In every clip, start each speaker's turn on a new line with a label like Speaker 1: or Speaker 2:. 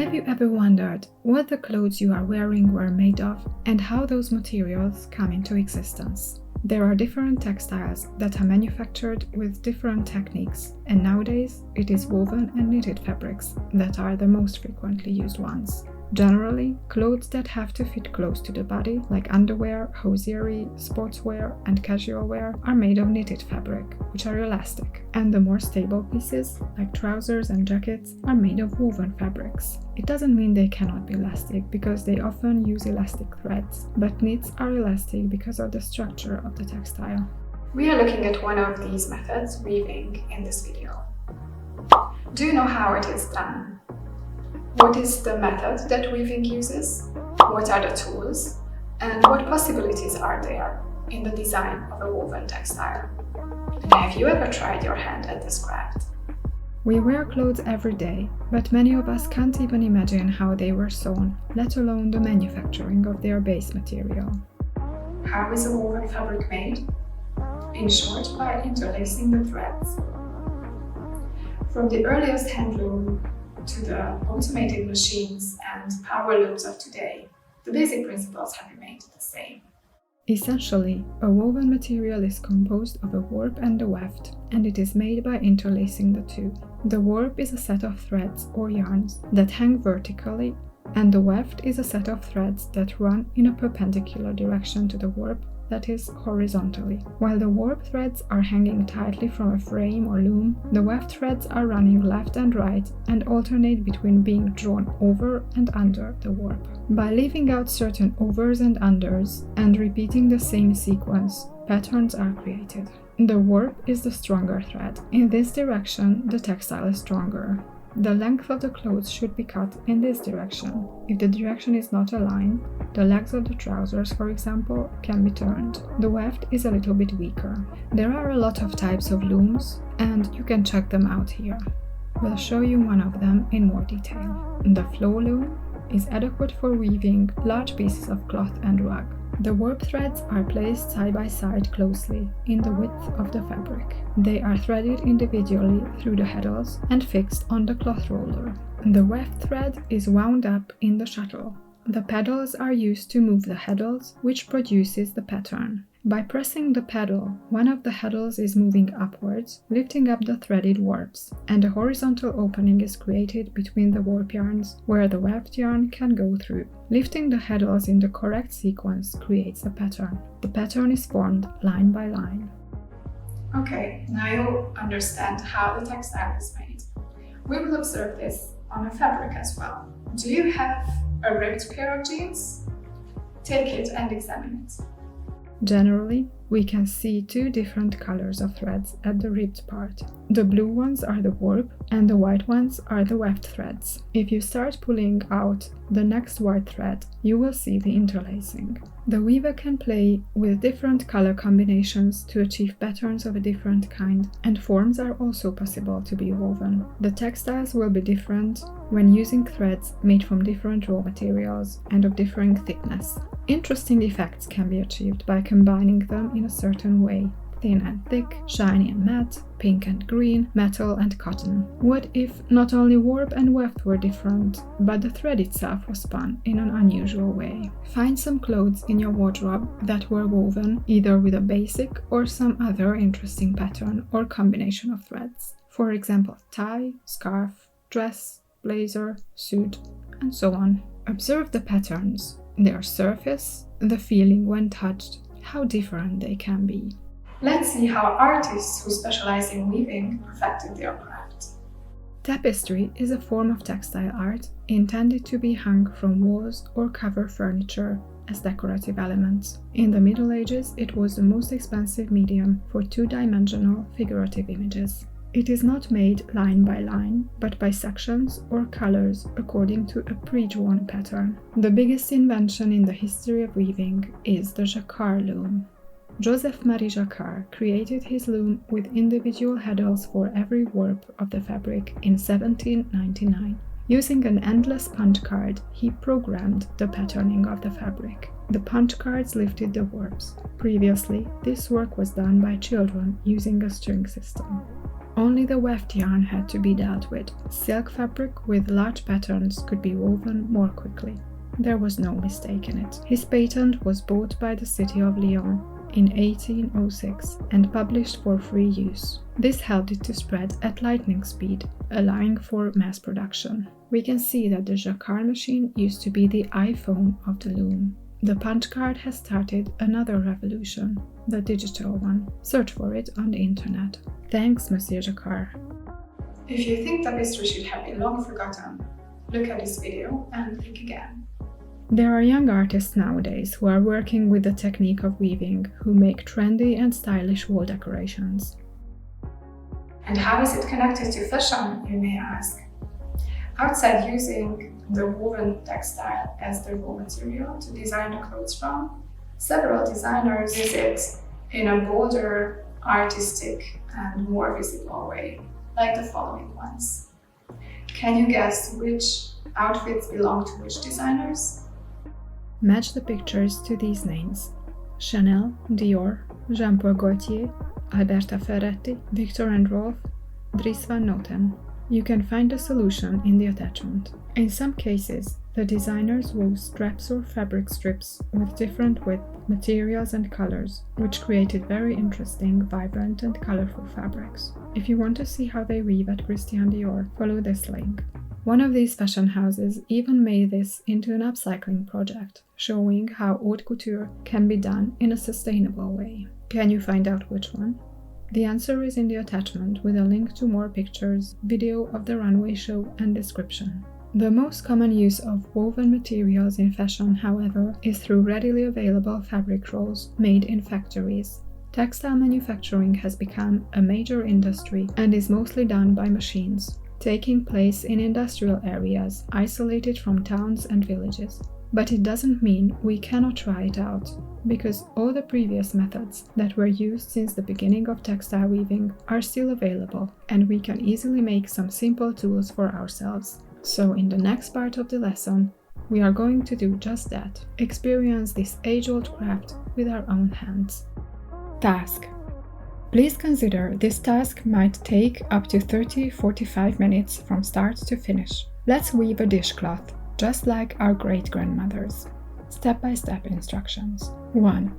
Speaker 1: Have you ever wondered what the clothes you are wearing were made of and how those materials come into existence? There are different textiles that are manufactured with different techniques, and nowadays it is woven and knitted fabrics that are the most frequently used ones. Generally, clothes that have to fit close to the body, like underwear, hosiery, sportswear, and casual wear, are made of knitted fabric, which are elastic, and the more stable pieces, like trousers and jackets, are made of woven fabrics. It doesn't mean they cannot be elastic, because they often use elastic threads, but knits are elastic because of the structure of the textile. We are looking at one of these methods, weaving, in this video. Do you know how it is done? What is the method that weaving uses? What are the tools? And what possibilities are there in the design of a woven textile? And have you ever tried your hand at this craft? We wear clothes every day, but many of us can't even imagine how they were sewn, let alone the manufacturing of their base material. How is a woven fabric made? In short, by interlacing the threads. From the earliest handloom to the automated machines and power looms of today, the basic principles have remained the same. Essentially, a woven material is composed of a warp and a weft, and it is made by interlacing the two. The warp is a set of threads or yarns that hang vertically, and the weft is a set of threads that run in a perpendicular direction to the warp, that is, horizontally. While the warp threads are hanging tightly from a frame or loom, the weft threads are running left and right and alternate between being drawn over and under the warp. By leaving out certain overs and unders and repeating the same sequence, patterns are created. The warp is the stronger thread. In this direction, the textile is stronger. The length of the clothes should be cut in this direction. If the direction is not aligned, the legs of the trousers, for example, can be turned. The weft is a little bit weaker. There are a lot of types of looms, and you can check them out here. We'll show you one of them in more detail. The flow loom is adequate for weaving large pieces of cloth and rug. The warp threads are placed side by side closely in the width of the fabric. They are threaded individually through the heddles and fixed on the cloth roller. The weft thread is wound up in the shuttle. The pedals are used to move the heddles, which produces the pattern. By pressing the pedal, one of the heddles is moving upwards, lifting up the threaded warps, and a horizontal opening is created between the warp yarns, where the weft yarn can go through. Lifting the heddles in the correct sequence creates a pattern. The pattern is formed line by line. Okay, now you understand how the textile is made. We will observe this on a fabric as well. Do you have a ripped pair of jeans? Take it and examine it. Generally, we can see two different colors of threads at the ribbed part. The blue ones are the warp and the white ones are the weft threads. If you start pulling out the next white thread, you will see the interlacing. The weaver can play with different color combinations to achieve patterns of a different kind, and forms are also possible to be woven. The textiles will be different when using threads made from different raw materials and of differing thickness. Interesting effects can be achieved by combining them in a certain way: thin and thick, shiny and matte, pink and green, metal and cotton. What if not only warp and weft were different, but the thread itself was spun in an unusual way? Find some clothes in your wardrobe that were woven either with a basic or some other interesting pattern or combination of threads. For example, tie, scarf, dress, blazer, suit, and so on. Observe the patterns, their surface, the feeling when touched, how different they can be. Let's see how artists who specialize in weaving perfected their craft. Tapestry is a form of textile art intended to be hung from walls or cover furniture as decorative elements. In the Middle Ages, it was the most expensive medium for two-dimensional figurative images. It is not made line by line, but by sections or colors according to a pre-drawn pattern. The biggest invention in the history of weaving is the jacquard loom. Joseph-Marie Jacquard created his loom with individual heddles for every warp of the fabric in 1799. Using an endless punch card, he programmed the patterning of the fabric. The punch cards lifted the warps. Previously, this work was done by children using a string system. only the weft yarn had to be dealt with. Silk fabric with large patterns could be woven more quickly. There was no mistake in it. His patent was bought by the city of Lyon in 1806 and published for free use. This helped it to spread at lightning speed, allowing for mass production. We can see that the jacquard machine used to be the iPhone of the loom. The punch card has started another revolution, the digital one. Search for it on the internet. Thanks, Monsieur Jacquard. If you think tapestry should have been long forgotten, look at this video and think again. There are young artists nowadays who are working with the technique of weaving, who make trendy and stylish wall decorations. And how is it connected to fashion, you may ask? Outside using the woven textile as the raw material to design the clothes from, several designers use it in a bolder, artistic and more visible way, like the following ones. Can you guess which outfits belong to which designers? Match the pictures to these names: Chanel, Dior, Jean-Paul Gaultier, Alberta Ferretti, Viktor & Rolf, Dries van Noten. You can find the solution in the attachment. In some cases, the designers wove straps or fabric strips with different width, materials and colors, which created very interesting, vibrant and colorful fabrics. If you want to see how they weave at Christian Dior, follow this link. One of these fashion houses even made this into an upcycling project, showing how haute couture can be done in a sustainable way. Can you find out which one? The answer is in the attachment with a link to more pictures, video of the runway show and description. The most common use of woven materials in fashion, however, is through readily available fabric rolls made in factories. Textile manufacturing has become a major industry and is mostly done by machines, taking place in industrial areas isolated from towns and villages. But it doesn't mean we cannot try it out, because all the previous methods that were used since the beginning of textile weaving are still available, and we can easily make some simple tools for ourselves. So in the next part of the lesson, we are going to do just that, experience this age-old craft with our own hands. Task. Please consider this task might take up to 30-45 minutes from start to finish. Let's weave a dishcloth, just like our great-grandmothers. Step-by-step instructions. 1.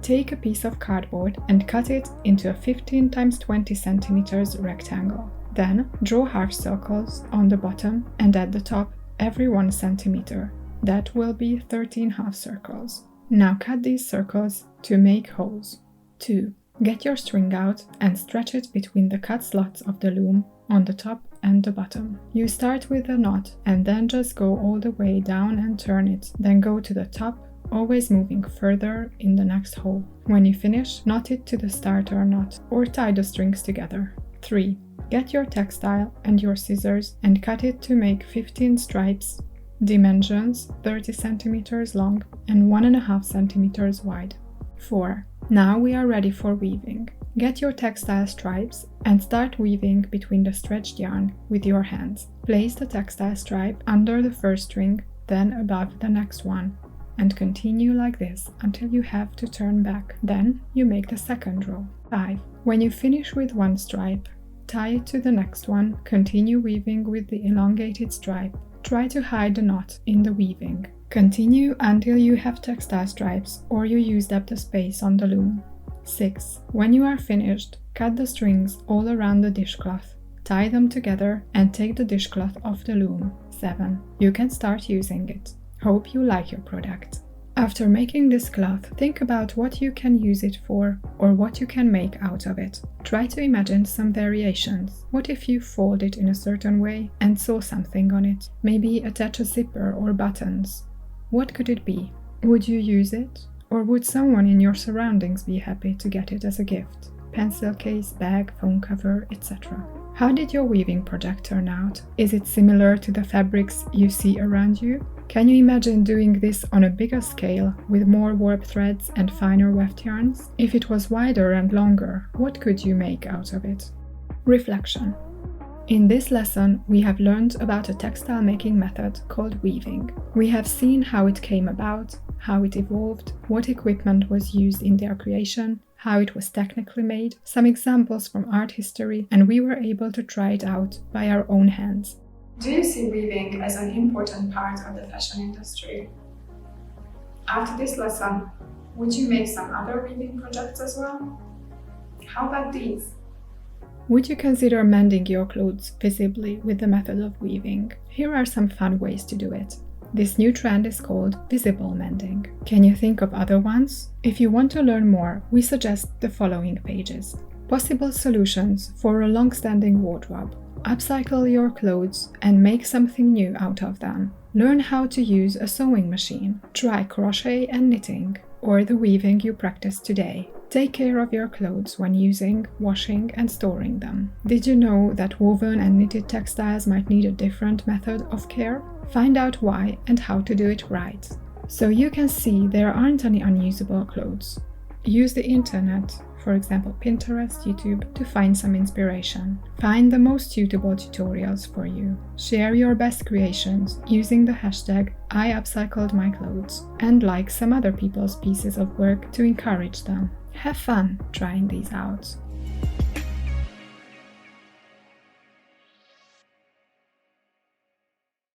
Speaker 1: Take a piece of cardboard and cut it into a 15 x 20 cm rectangle. Then draw half circles on the bottom and at the top every 1 cm. That will be 13 half circles. Now cut these circles to make holes. 2. Get your string out and stretch it between the cut slots of the loom on the top and the bottom. You start with a knot and then just go all the way down and turn it, then go to the top, always moving further in the next hole. When you finish, knot it to the starter knot or tie the strings together. 3. Get your textile and your scissors and cut it to make 15 stripes, dimensions 30 cm long and 1.5 cm wide. 4. Now we are ready for weaving. Get your textile stripes and start weaving between the stretched yarn with your hands. Place the textile stripe under the first string, then above the next one, and continue like this until you have to turn back. Then you make the second row. 5. When you finish with one stripe, tie it to the next one, continue weaving with the elongated stripe. Try to hide the knot in the weaving. Continue until you have textile stripes or you used up the space on the loom. 6. When you are finished, cut the strings all around the dishcloth, tie them together and take the dishcloth off the loom. 7. You can start using it. Hope you like your product. After making this cloth, think about what you can use it for or what you can make out of it. Try to imagine some variations. What if you fold it in a certain way and sew something on it? Maybe attach a zipper or buttons. What could it be? Would you use it? Or would someone in your surroundings be happy to get it as a gift? Pencil case, bag, phone cover, etc. How did your weaving project turn out? Is it similar to the fabrics you see around you? Can you imagine doing this on a bigger scale with more warp threads and finer weft yarns? If it was wider and longer, what could you make out of it? Reflection. In this lesson, we have learned about a textile making method called weaving. We have seen how it came about, how it evolved, what equipment was used in their creation, how it was technically made, some examples from art history, and we were able to try it out by our own hands. Do you see weaving as an important part of the fashion industry? After this lesson, would you make some other weaving projects as well? How about these? Would you consider mending your clothes visibly with the method of weaving? Here are some fun ways to do it. This new trend is called visible mending. Can you think of other ones? If you want to learn more, we suggest the following pages. Possible solutions for a long-standing wardrobe. Upcycle your clothes and make something new out of them. Learn how to use a sewing machine. Try crochet and knitting, or the weaving you practice today. Take care of your clothes when using, washing, and storing them. Did you know that woven and knitted textiles might need a different method of care? Find out why and how to do it right. So you can see there aren't any unusable clothes. Use the internet, for example Pinterest, YouTube, to find some inspiration. Find the most suitable tutorials for you. Share your best creations using the hashtag #IUpcycledMyClothes and like some other people's pieces of work to encourage them. Have fun trying these out.